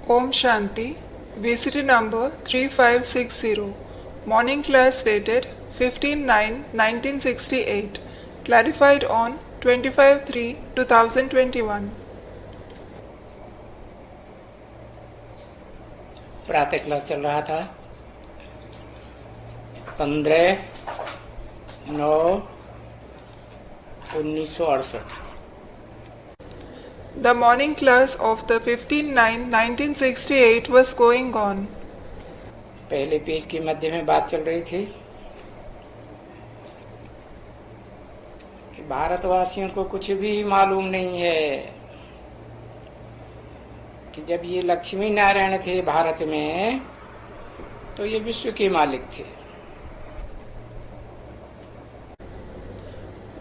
Om Shanti, VCT number 3560, morning class dated 15/9/1968, clarified on 25/3/2021. प्रातः class चल रहा था 15/9/1968। The morning class of the 15/9/1968 was going on. पहले page के मध्य में बात चल रही थी कि भारतवासियों को कुछ भी मालूम नहीं है कि जब ये लक्ष्मी नारायण थे भारत में तो ये विश्व के मालिक थे।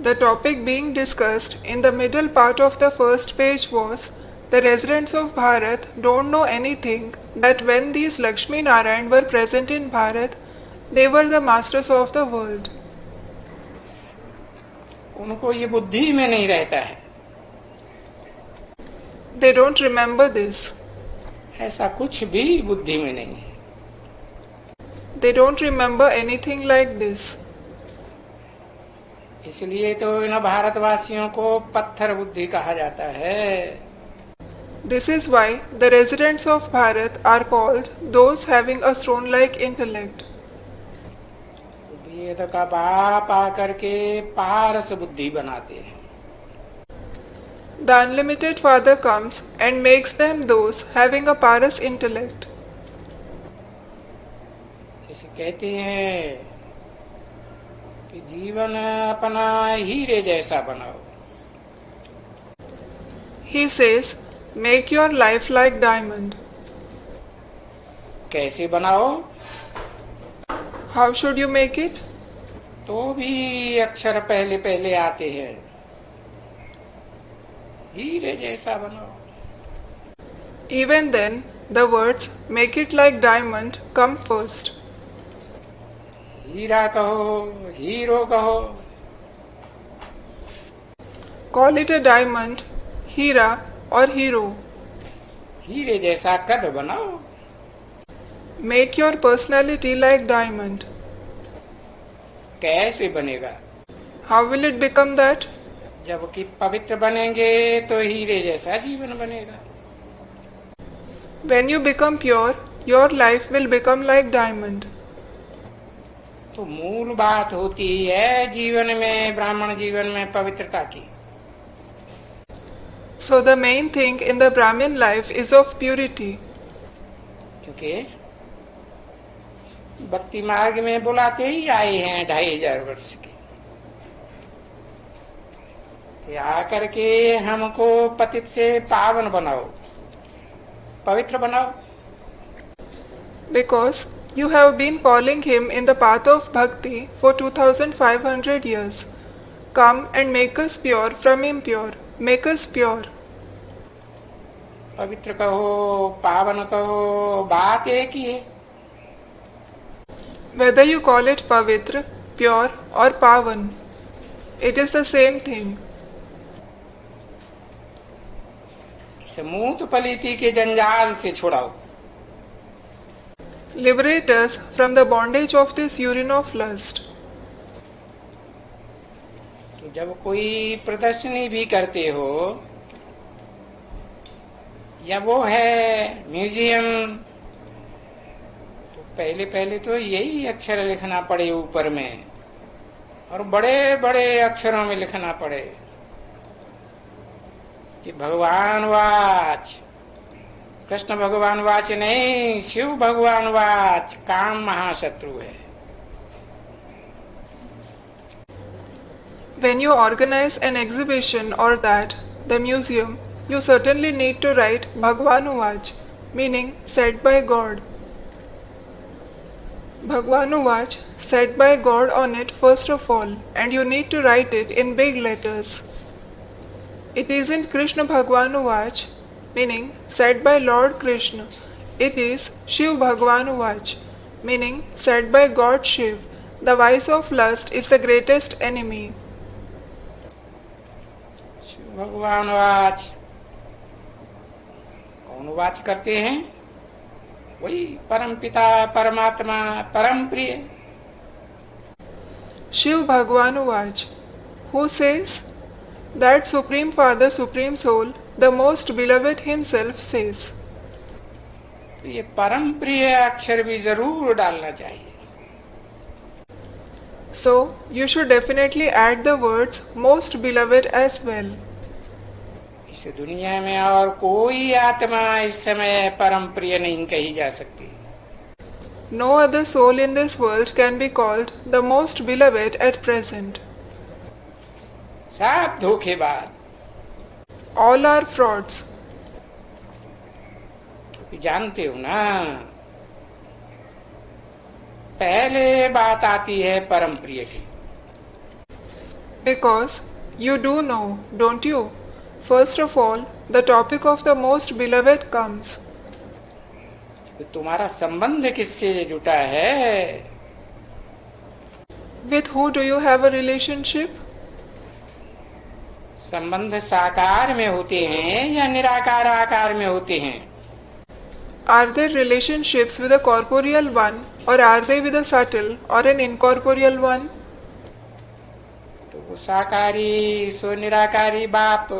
The topic being discussed in the middle part of the first page was, the residents of Bharat don't know anything that when these Lakshmi Narayan were present in Bharat, they were the masters of the world. उनको ये बुद्धि में नहीं रहता है, They don't remember this. ऐसा कुछ भी बुद्धि में नहीं है। They don't remember anything like this. इसलिए तो इन भारतवासियों को पत्थर बुद्धि कहा जाता है। This is why the residents of Bharat are called those having a stone-like intellect. वेद का बाप आकर के पारस बुद्धि बनाते हैं। The unlimited Father comes and makes them those having a paras intellect. इसे कहते हैं कि जीवन अपना हीरे जैसा बनाओ। He says, make your life like diamond. कैसे बनाओ? How should you make it? तो भी अक्षर पहले पहले आते हैं, हीरे जैसा बनाओ। Even then, the words make it like diamond come first. हीरा कहो, हीरो कहो, Call it a diamond, Heera or hero. हीरे जैसा कद बनाओ। Make your personality like diamond. कैसे बनेगा? How will it become that? जबकि पवित्र बनेंगे तो हीरे जैसा जीवन बनेगा। When you become pure, your life will become like diamond. तो मूल बात होती है जीवन में, ब्राह्मण जीवन में पवित्रता की। So the main thing in the Brahmin life is of purity. क्योंकि भक्ति मार्ग में बुलाते ही आए हैं 2500 वर्ष के, आकर के हमको पतित से पावन बनाओ, पवित्र बनाओ। Because you have been calling him in the path of bhakti for 2500 years. Come and make us pure from impure. Make us pure. पवित्र कहो, पावन कहो, बात एक ही है। Whether you call it pavitra, pure or pavan, it is the same thing. इसे मूत पलीति के जंजाल से छुड़ाओ। Liberate us from the bondage of this urine of lust. तो जब कोई प्रदर्शनी भी करते हो या वो है म्यूजियम, तो पहले पहले तो यही अक्षर लिखना पड़े ऊपर में, और बड़े बड़े अक्षरों में लिखना पड़े कि भगवान वाच, कृष्ण भगवान वाच नहीं, शिव भगवान वाच, काम महाशत्रु है। When you organize an exhibition or that, the museum, you certainly need to write Bhagwan Uvach, meaning said by God. Bhagwan Uvach, said by God on it first of all, and you need to write it in big letters. It isn't Krishna Bhagwan Uvach, meaning said by Lord Krishna. It is Shiv Bhagwan Uvach, meaning said by God Shiv. The vice of lust is the greatest enemy. Shiv भगवान watch, कौन watch करते हैं? वही परम पिता परमात्मा परम प्रिय। Shiv Bhagwan Uvaj, who says? That Supreme Father, Supreme Soul, the most beloved himself says. तो ये परम प्रिय अक्षर भी जरूर डालना चाहिए। So, you should definitely add the words most beloved as well. इस दुनिया में और कोई आत्मा इस समय परम प्रिय नहीं कही जा सकती। No other soul in this world can be called the most beloved at present. सब धोखेबाज। All are frauds. क्योंकि जानते हो ना, पहले बात आती है परम प्रिय की। Because you do know, don't you? First of all, the topic of the most beloved comes. तो तुम्हारा संबंध किससे जुटा है? With who do you have a relationship? संबंध साकार में होते हैं या निराकार आकार में होते हैं? Are there relationships with a corporeal one, or are they with a subtle or an incorporeal one? तो वो साकारी सो निराकारी बाप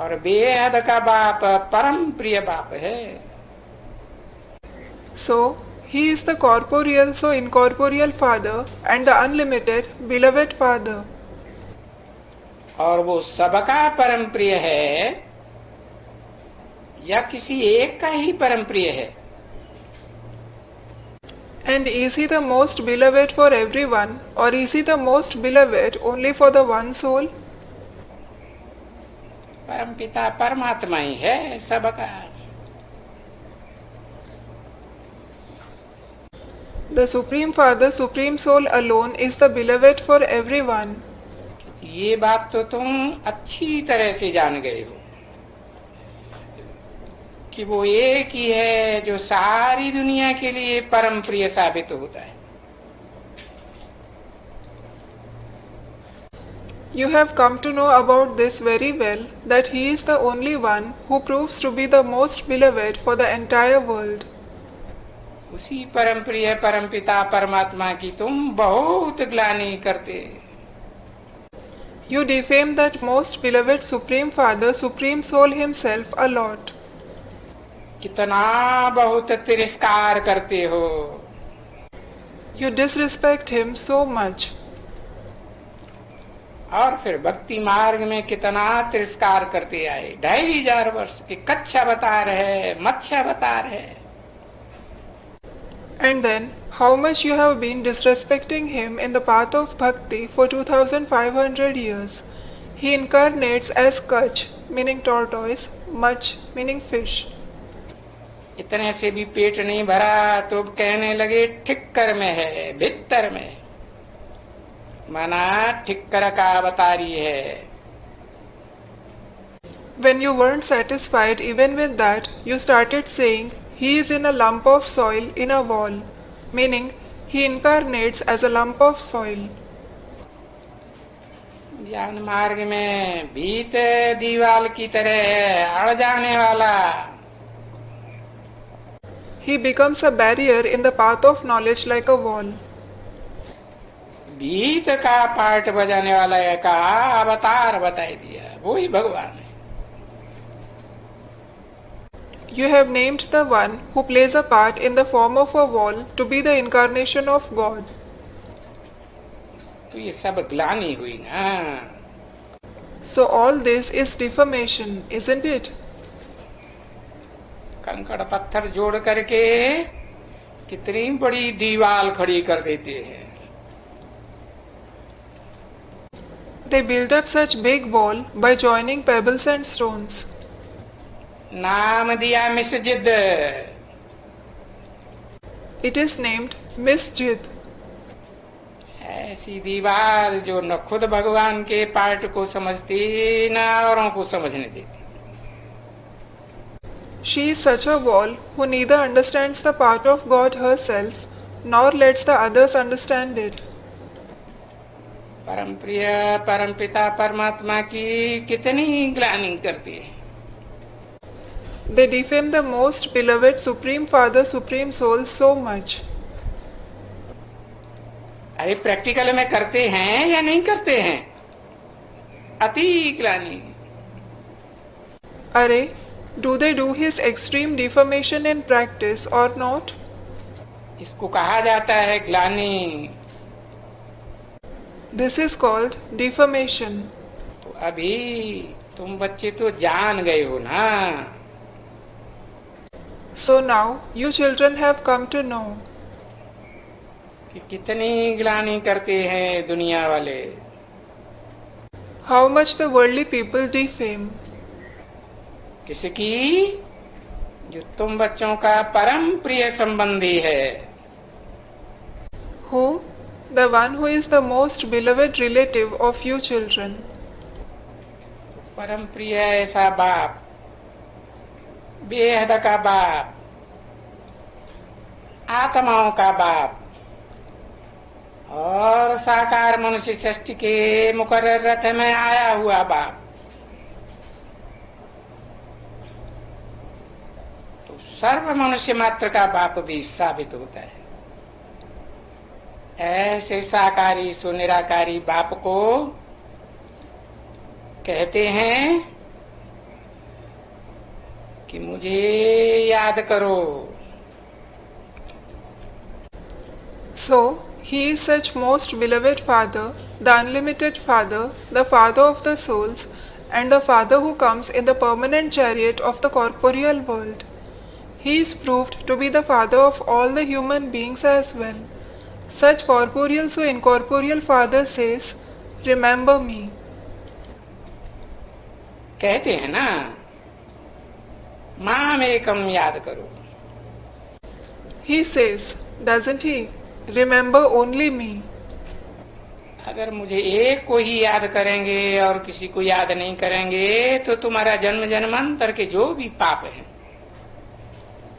और बेहद का बाप परम प्रिय बाप है। So, he is the corporeal so incorporeal Father and the unlimited beloved Father. और वो सबका परम प्रिय है या किसी एक का ही परम प्रिय है? And is he the most beloved for everyone, or is he the most beloved only for the one soul? परम पिता परमात्मा ही है सबका। The Supreme Father, Supreme Soul alone is the beloved for everyone. ये बात तो तुम अच्छी तरह से जान गए हो कि वो एक ही है जो सारी दुनिया के लिए परम प्रिय साबित होता है। You have come to know about this very well, that he is the only one who proves to be the most beloved for the entire world. उसी परम प्रिय परम पिता परमात्मा की तुम बहुत ग्लानि करते। You defame that most beloved Supreme Father, Supreme Soul himself a lot. कितना बहुत तिरस्कार करते हो। You disrespect him so much. और फिर भक्ति मार्ग में कितना तिरस्कार करते आए। 2500 वर्ष के कच्चा बता रहे, मच्छा बता रहे। And then, how much you have been disrespecting him in the path of bhakti for 2500 years. He incarnates as Kach, meaning tortoise, Mach, meaning fish. इतने से भी पेट नहीं भरा तो कहने लगे ठिक्कर में है, भीतर में। माना ठिक्कर का अवतारी है। When you weren't satisfied even with that, you started saying, he is in a lump of soil in a wall, meaning he incarnates as a lump of soil. ज्ञान मार्ग में भीत दीवाल की तरह है, अड़ जाने वाला। He becomes a barrier in the path of knowledge like a wall. भीत का पार्ट बजाने वाला का अवतार बताई दिया, वही भगवान है। You have named the one who plays a part in the form of a wall to be the incarnation of God. तो ये सब ग्लानि हुई ना। So all this is defamation, isn't it? कंकड़ पत्थर जोड़ करके कितनी बड़ी दीवार खड़ी कर देते हैं। They build up such big wall by joining pebbles and stones. नाम दिया मिसजिद। It is named Misjid. ऐसी दीवार जो न खुद भगवान के पार्ट को समझती न औरों को समझने देती। She is such a wall who neither understands the part of God herself nor lets the others understand it. परम प्रिय परम पिता परमात्मा की कितनी ग्लानि करती है। They defame the most beloved Supreme Father, Supreme Soul so much. अरे प्रैक्टिकल में करते हैं या नहीं करते हैं? अति ग्लानि। अरे, do they do his extreme defamation in practice or not? इसको कहा जाता है ग्लानि। This is called defamation. तो अभी तुम बच्चे तो जान गए हो ना। So now you children have come to know कि कितनी ग्लानि करते हैं दुनिया वाले। how much the worldly people defame. किसकी? जो तुम बच्चों का परम प्रिय संबंधी है। Who? The one who is the most beloved relative of you children. परम प्रिय ऐसा बाप, बेहद का बाप, आत्माओं का बाप और साकार मनुष्य सृष्टि के मुकर्रर रथ में आया हुआ बाप। तो सर्व मनुष्य मात्र का बाप भी साबित होता है। ऐसे साकारी सुनिराकारी बाप को कहते हैं कि मुझे याद करो। So, he is such most beloved Father, the unlimited Father, the Father of the souls, and the Father who comes in the permanent chariot of the corporeal world. He is proved to be the Father of all the human beings as well. Such corporeal so incorporeal Father says, remember me. कहते हैं ना, माम एकम याद करो। He says, doesn't he? Remember only me. अगर मुझे एक को ही याद करेंगे और किसी को याद नहीं करेंगे तो तुम्हारा जन्म जन्मांतर के जो भी पाप हैं,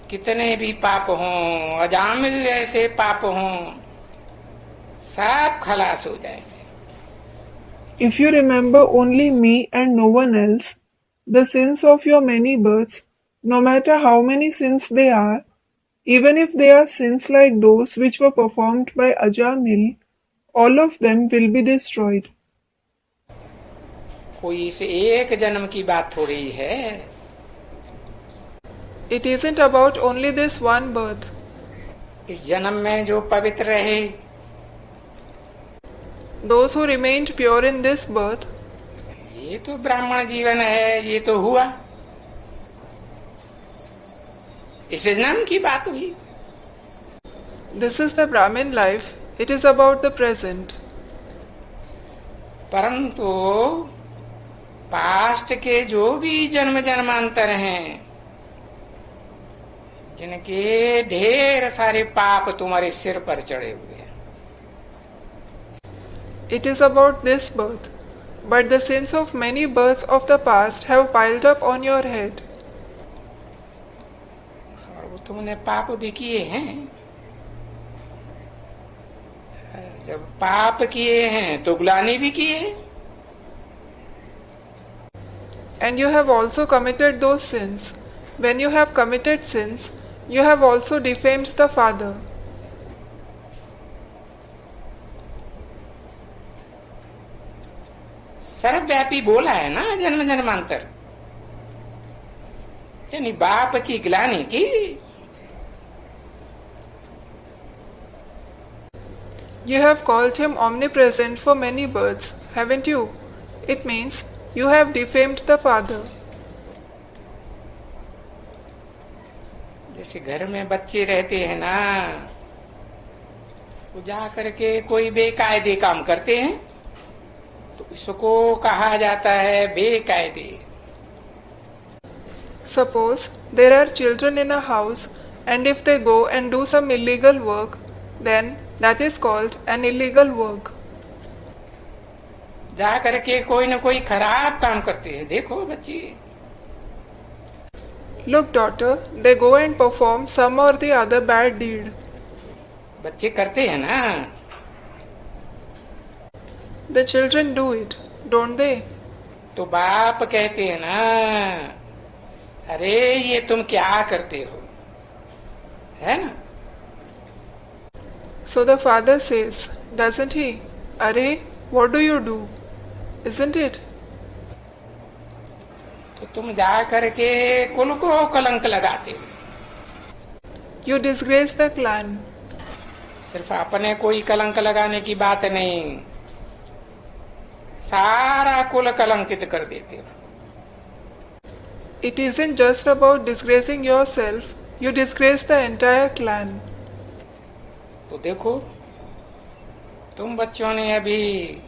कितने भी पाप हों, अजामिल ऐसे पाप हों, सब खलास हो जाएंगे। If you remember only me and no one else, the sins of your many births, no matter how many sins they are, even if they are sins like those which were performed by Ajamil, all of them will be destroyed. कोई इस एक जन्म की बात थोड़ी है। It isn't about only this one birth. इस जन्म में जो पवित्र रहे, Those who remained pure in this birth, ये तो ब्राह्मण जीवन है, ये तो हुआ, इस जन्म की बात हुई। this is the Brahmin life, it is about the present. परंतु पास्ट के जो भी जन्म जन्मांतर हैं, जिनके ढेर सारे पाप तुम्हारे सिर पर चढ़े हुए हैं, It is about this birth, but the sins of many births of the past have piled up on your head. और वो तुमने पाप भी किए हैं। जब पाप किए हैं तो ग्लानि भी किए। And you have also committed those sins. When you have committed sins, you have also defamed the Father. सर्वव्यापी बोला है ना जन्म जन्मांतर, यानी बाप की ग्लानि की। You have called him omnipresent for many births, haven't you? It means you have defamed the Father. जैसे घर में बच्चे रहते हैं ना, वो जा करके कोई बेकायदे काम करते हैं तो इसको कहा जाता है बेकायदे। Suppose there are children in a house, and if they go and do some illegal work, then that is called an illegal work. जा करके कोई न कोई खराब काम करते हैं। देखो बच्चे, Look, daughter, they go and perform some or the other bad deed. बच्चे करते हैं ना। The children do it, don't they? तो बाप कहते हैं ना, अरे ये तुम क्या करते हो, है ना? So the father says, doesn't he? Arey, what do you do? Isn't it? तो तुम जा करके कुल को कलंक लगाते हो। You disgrace the clan. सिर्फ अपने कोई कलंक लगाने की बात नहीं, सारा कुल कलंकित कर देते हो। It isn't just about disgracing yourself, you disgrace the entire clan. तो देखो, तुम बच्चों ने अभी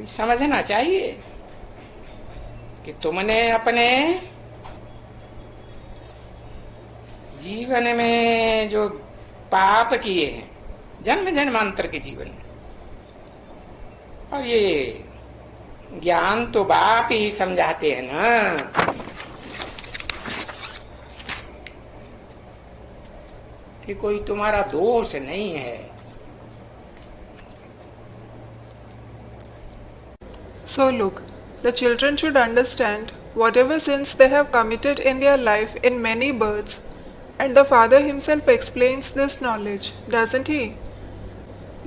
समझना चाहिए कि तुमने अपने जीवन में जो पाप किए हैं जन्म जन्मांतर के जीवन में, और ये ज्ञान तो बाप ही समझाते हैं ना कि कोई तुम्हारा दोष नहीं है। So look, the children should understand whatever sins they have committed in their life in many births, and the father himself explains this knowledge, doesn't he?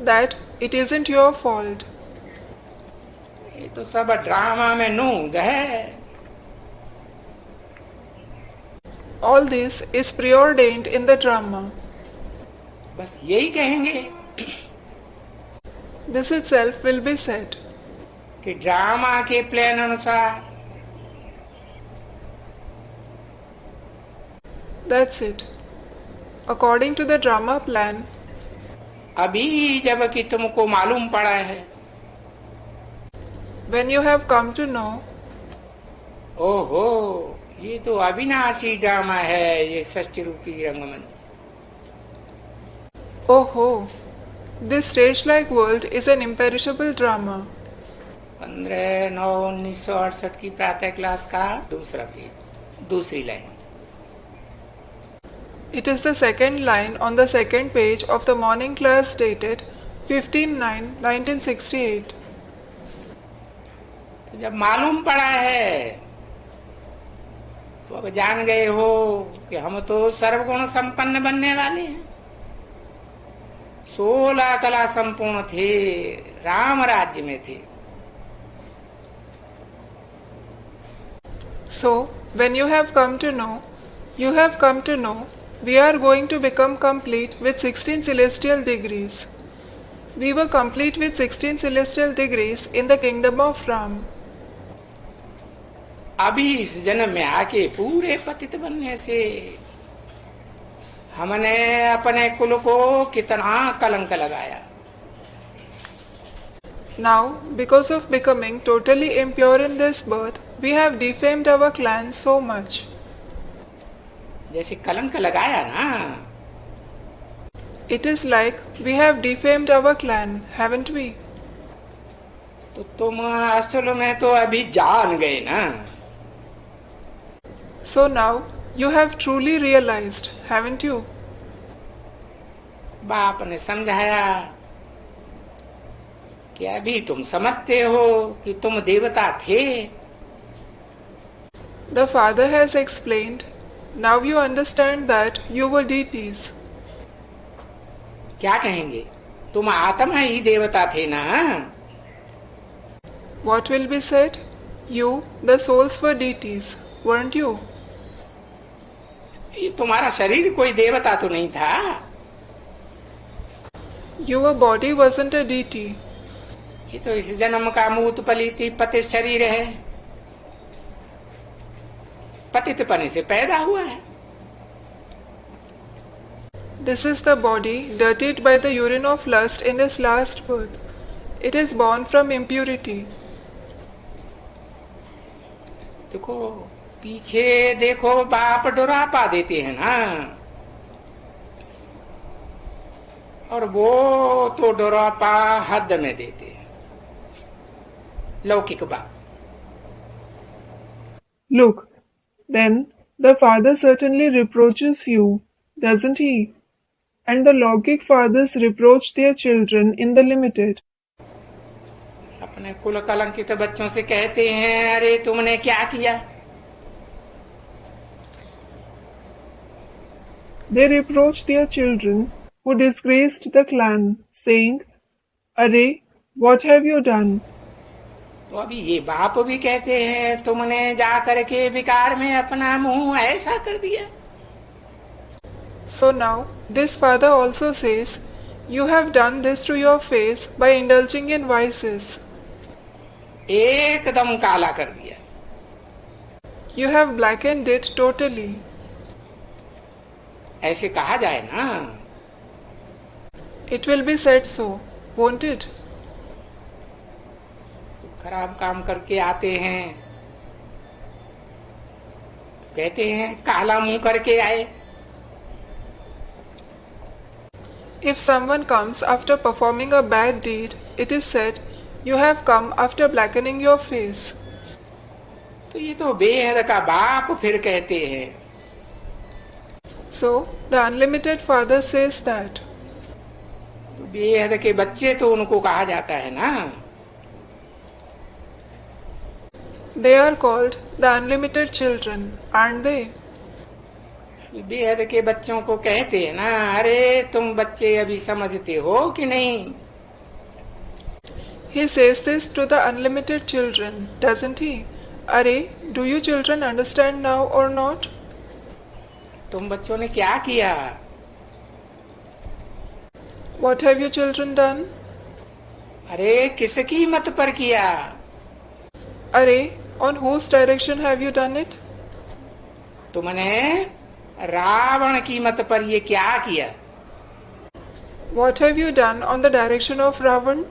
That it isn't your fault. ये तो सब drama में नूंद है। All this is preordained in the drama. बस यही कहेंगे This itself will be said. कि drama के प्लान अनुसार That's it. According to the drama plan, अभी जब कि तुमको मालूम पड़ा है, when you have come to know, ओहो ये तो अविनाशी ड्रामा है, ये सच रूपी रंगमंच। oh ho, this stage-like world is an imperishable drama. 15/9/1968 की प्रातः क्लास का दूसरा पेज, दूसरी line. It is the second line on the second page of the morning class dated 15/9/1968. तो जब मालूम पड़ा है तो अब जान गए हो कि हम तो सर्वगुण संपन्न बनने वाले हैं, 16 कला संपूर्ण थे, राम राज्य में थे। So, when you have come to know, we are going to become complete with 16 celestial degrees. We were complete with 16 celestial degrees in the kingdom of Ram. अभी इस जन्म में आके पूरे पतित बनने से हमने अपने कुल को कितना कलंक लगाया। Now, because of becoming totally impure in this birth, we have defamed our clan so much. जैसे कलंक लगाया ना, It is like we have defamed our clan, haven't we? तो तुम असल में तो अभी जान गए ना। So now, you have truly realized, haven't you? बाप ने समझाया कि अभी तुम समझते हो कि तुम देवता थे। The father has explained, now you understand that you were deities. क्या कहेंगे, तुम आत्मा ही देवता थे ना। What will be said? You, the souls, were deities, weren't you? ये तुम्हारा शरीर कोई देवता तो नहीं था। Your body wasn't a deity. ये तो इस जन्म का मूत पलित पतित शरीर है, पतित पने से पैदा हुआ है। This is the body dirtied by the urine of lust in this last birth. It is born from impurity. देखो पीछे देखो, बाप डोरापा देते हैं ना, और वो तो डोरापा हद में देते हैं, लौकिक बाप। Look, then the father certainly reproaches you, doesn't he? And the logic fathers reproach their children in the limited. अपने कुल कलंकित बच्चों से कहते हैं, अरे तुमने क्या किया, They reproached their children who disgraced the clan, saying, Array, what have you done? तो अभी ये बाप भी कहते हैं तुमने जा करके विकार में अपना मुंह ऐसा कर दिया। So now, this father also says, You have done this to your face by indulging in vices. एकदम काला कर दिया। You have blackened it totally. ऐसे कहा जाए ना, It will be said so, won't it? खराब काम करके आते हैं, कहते हैं काला मुंह करके आए। If someone comes after performing a bad deed, it is said, You have come after blackening your face. तो ये तो बेहद का बाप फिर कहते हैं। So, the unlimited father says that. तो बेहद के बच्चे तो उनको कहा जाता है ना। They are called the unlimited children, aren't they? बेहद के बच्चों को कहते हैं ना, अरे तुम बच्चे अभी समझते हो कि नहीं। He says this to the unlimited children, doesn't he? Arey, do you children understand now or not? तुम बच्चों ने क्या किया? What have you children done? अरे किसकी मत पर किया? Arey, on whose direction have you done it? तुमने रावण की मत पर ये क्या किया? What have you done on the direction of Ravan?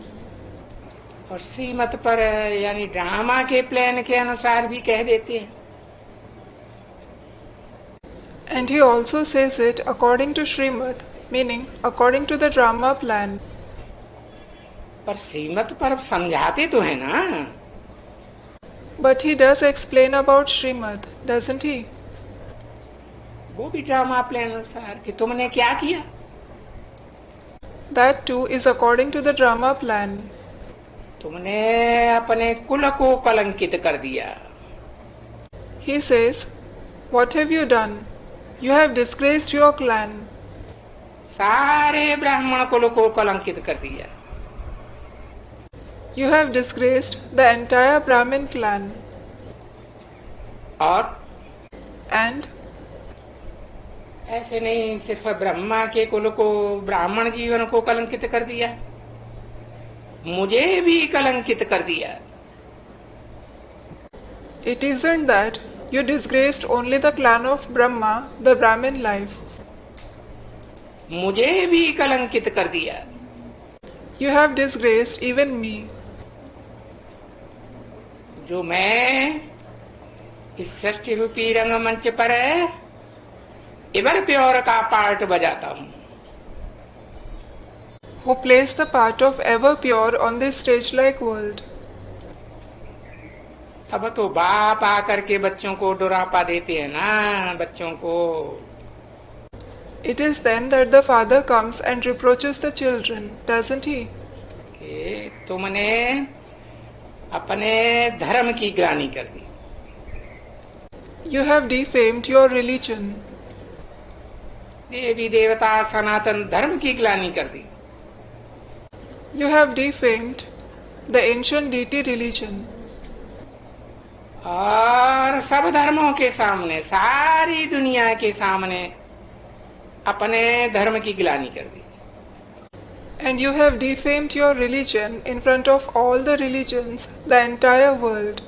और श्रीमत पर यानी ड्रामा के प्लान के अनुसार भी कह देते हैं। And he also says it according to Srimad, meaning according to the drama plan. पर श्रीमत पर समझाते तो है ना। But he does explain about Srimad, doesn't he? वो भी ड्रामा प्लान अनुसार कि तुमने क्या किया। That too is according to the drama plan. तुमने अपने कुल को कलंकित कर दिया। He says, What have you done? You have disgraced your clan. सारे ब्राह्मण कुल को कलंकित कर दिया। You have disgraced the entire Brahmin clan. और And ऐसे नहीं सिर्फ ब्रह्मा के कुल को, ब्राह्मण जीवन को कलंकित कर दिया, मुझे भी कलंकित कर दिया। it isn't that you disgraced only the clan of Brahma, the Brahmin life. मुझे भी कलंकित कर दिया। You have disgraced even me. जो मैं इस सृष्टि रूपी रंगमंच पर एवर प्योर का पार्ट बजाता हूँ। Who plays the part of ever pure on this stage-like world. अब तो बाप आकर के बच्चों को डुरापा देते हैं ना, बच्चों को। It is then that the father comes and reproaches the children, doesn't he? कि तुमने अपने धर्म की ग्लानि कर दी। You have defamed your religion. देवी देवता सनातन धर्म की ग्लानि कर दी। You have defamed the ancient deity religion. और सब धर्मों के सामने, सारी दुनिया के सामने अपने धर्म की ग्लानि कर दी। And you have defamed your religion in front of all the religions, the entire world.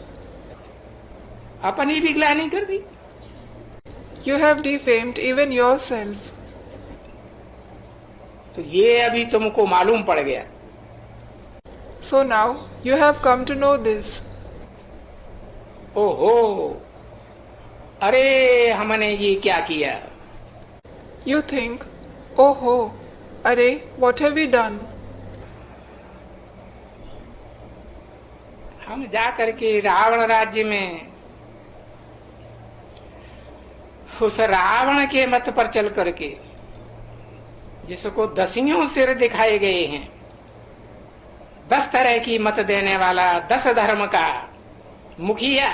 अपनी भी ग्लानि कर दी। You have defamed even yourself. तो ये अभी तुमको मालूम पड़ गया। So now you have come to know this. ओहो, अरे हमने ये क्या किया। You think, oh ho, arey, what have we done? हम जा करके रावण राज्य में उस रावण के मत पर चल करके, जिसको 10 सिर दिखाए गए हैं, 10 तरह की मत देने वाला, 10 धर्म का मुखिया,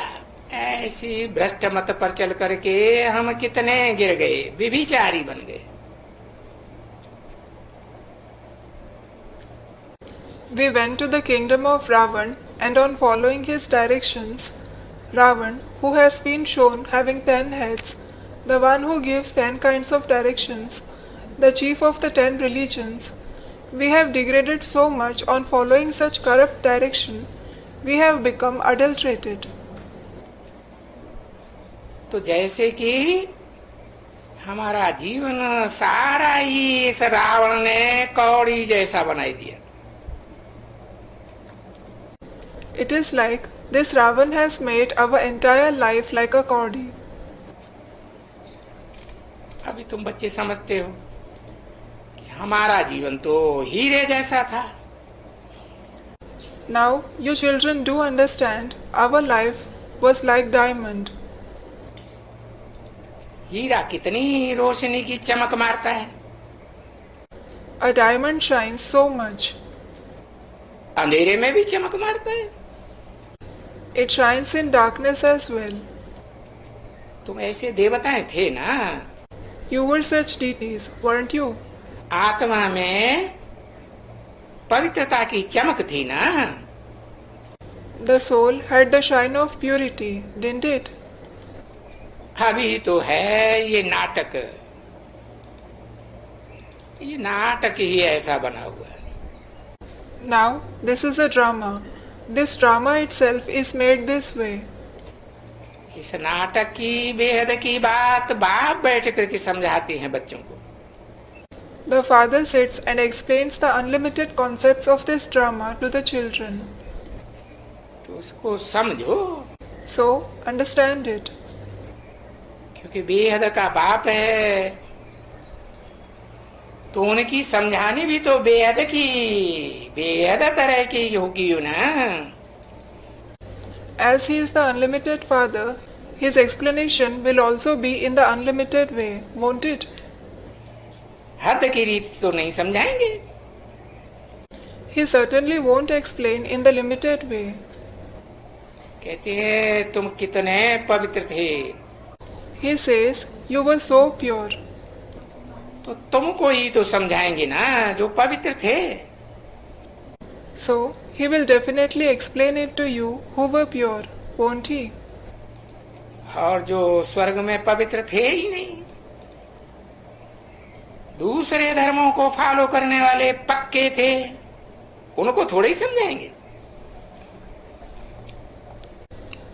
ऐसी भ्रष्ट मत पर चल करके हम कितने गिर गए, विभिचारी बन गए। We went to the kingdom of Ravan, and on following his directions, Ravan, who has been shown having 10 heads, the one who gives 10 kinds of directions, the chief of the 10 religions, we have degraded so much on following such corrupt direction, we have become adulterated. तो जैसे कि हमारा जीवन सारा ही इस रावण ने कौड़ी जैसा बनाई दिया। It is like this Ravan has made our entire life like a cowdy. अभी तुम बच्चे समझते हो कि हमारा जीवन तो हीरे जैसा था। Now you children do understand our life was like diamond. हीरा कितनी रोशनी की चमक मारता है। A diamond shines so much. अंधेरे में भी चमक मारता है। It shines in darkness as well. तुम ऐसे देवताएं थे ना। You were such deities, weren't you? आत्मा में पवित्रता की चमक थी ना। The soul had the shine of purity, didn't it? अभी तो है ये नाटक, ये नाटक ही ऐसा बना हुआ है। Now this is a drama. This drama itself is made this way. इस नाटक की बेहद की बात बाप बैठ करके समझाते हैं बच्चों को। The father sits and explains the unlimited concepts of this drama to the children. तो उसको समझो। So understand it. क्योंकि बेहद का बाप है तो उनकी समझाने भी तो बेहद तरह की होगी ना। As he is the unlimited father, his explanation will also be in the unlimited way, won't it? हद की रीत तो नहीं समझाएंगे। He certainly won't explain in the limited way. कहते हैं तुम कितने पवित्र थे। He says, you were so pure. तो तुमको ही तो समझाएंगे ना जो पवित्र थे। So, he will definitely explain it to you who were pure, won't he? और जो स्वर्ग में पवित्र थे ही नहीं, दूसरे धर्मों को फॉलो करने वाले पक्के थे, उनको थोड़े ही समझाएंगे।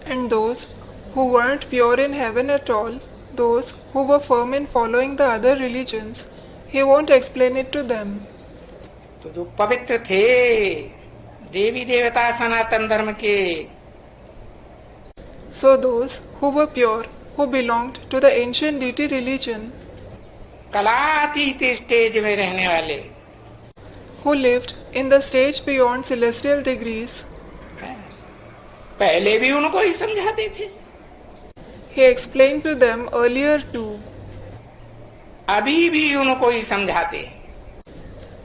And those who weren't pure in heaven at all, those who were firm in following the other religions, he won't explain it to them. तो जो पवित्र थे देवी देवता सनातन धर्म के, So those who were pure, who belonged to the ancient deity religion, कलातीत stage में रहने वाले, who lived in the stage beyond celestial degrees, पहले भी उनको ही समझाते थे। he explained to them earlier too, अभी भी उनको ही समझाते हैं।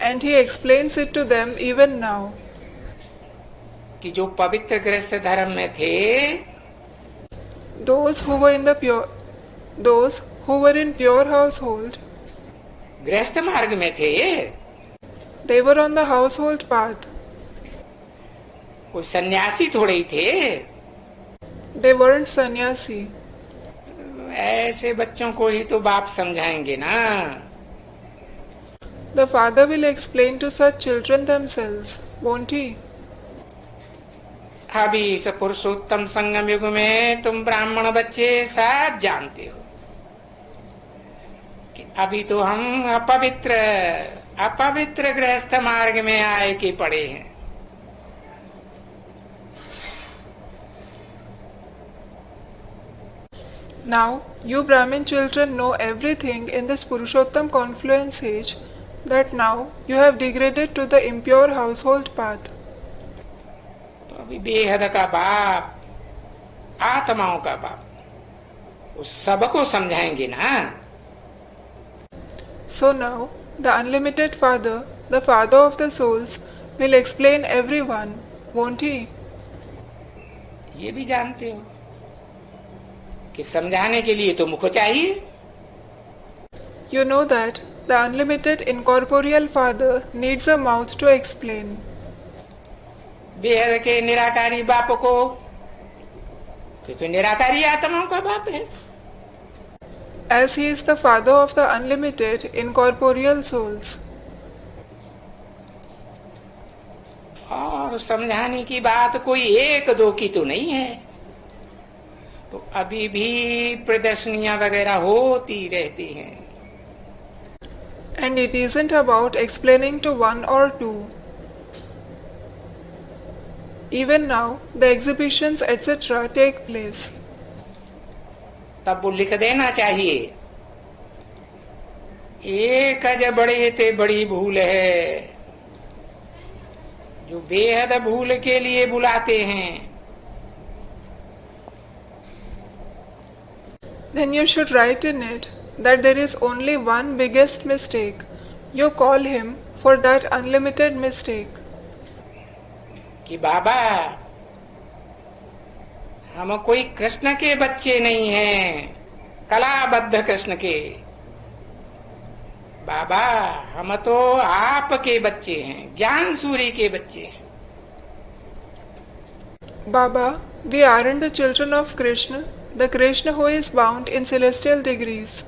and he explains it to them even now. कि जो पवित्र गृहस्थ धर्म में थे, Those who were in pure household, गृहस्थ मार्ग में थे, they were on the household path. कोई सन्यासी थोड़े ही थे। They weren't sannyasi. ऐसे बच्चों को ही तो बाप समझाएंगे ना। The father will explain to such children themselves, won't he? अभी इस पुरुषोत्तम संगम युग में तुम ब्राह्मण बच्चे सब जानते हो कि अभी तो हम अपवित्र गृहस्थ मार्ग में आए के पड़े हैं। Now, you Brahmin children know everything in this Purushottam confluence age, that now you have degraded to the impure household path. तो अभी बेहद का बाप, आत्माओं का बाप, उस सबको समझाएंगे ना। So now, the unlimited Father, the Father of the souls, will explain everyone, won't he? ये भी जानते हो कि समझाने के लिए तो मुख चाहिए। You know that the unlimited incorporeal Father needs a mouth to explain. बेहद के निराकारी बाप को, क्योंकि निराकारी आत्माओं का बाप है, as he is the Father of the unlimited incorporeal souls. और समझाने की बात कोई एक दो की तो नहीं है, तो अभी भी प्रदर्शनियां वगैरह होती रहती हैं। And it isn't about explaining to one or two. Even now, the exhibitions etc. take place. तब वो लिख देना चाहिए, एक अज बड़े ते बड़ी भूल है, जो बेहद भूल के लिए बुलाते हैं। Then you should write in it that there is only one biggest mistake. You call him for that unlimited mistake. कि बाबा, हम कोई कृष्ण के बच्चे नहीं हैं, कलाबद्ध कृष्ण के। बाबा, हम तो आपके बच्चे हैं, ज्ञान सूर्य के बच्चे हैं। Baba, we aren't the children of Krishna, the Krishna who is bound in celestial degrees.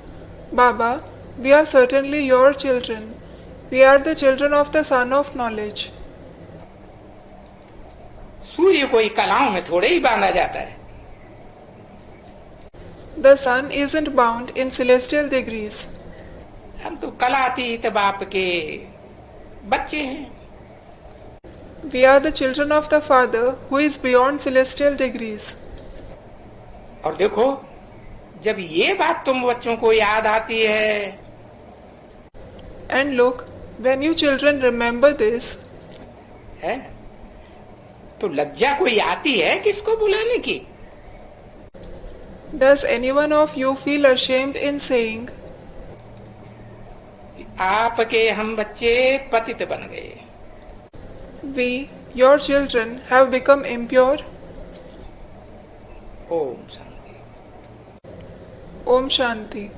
Baba, we are certainly your children. We are the children of the Son of Knowledge. सूर्य कोई कलाओं में थोड़े ही बांधा जाता है। The Son isn't bound in celestial degrees. हम तो कलातीत बाप के बच्चे हैं। We are the children of the Father who is beyond celestial degrees. और देखो, जब ये बात तुम बच्चों को याद आती है, And look, when you children remember this, है, तो लज्जा कोई आती है किसको बुलाने की? does anyone of you feel ashamed in saying, आपके हम बच्चे पतित बन गए? we, your children, have become impure? Om Shanti. Om Shanti.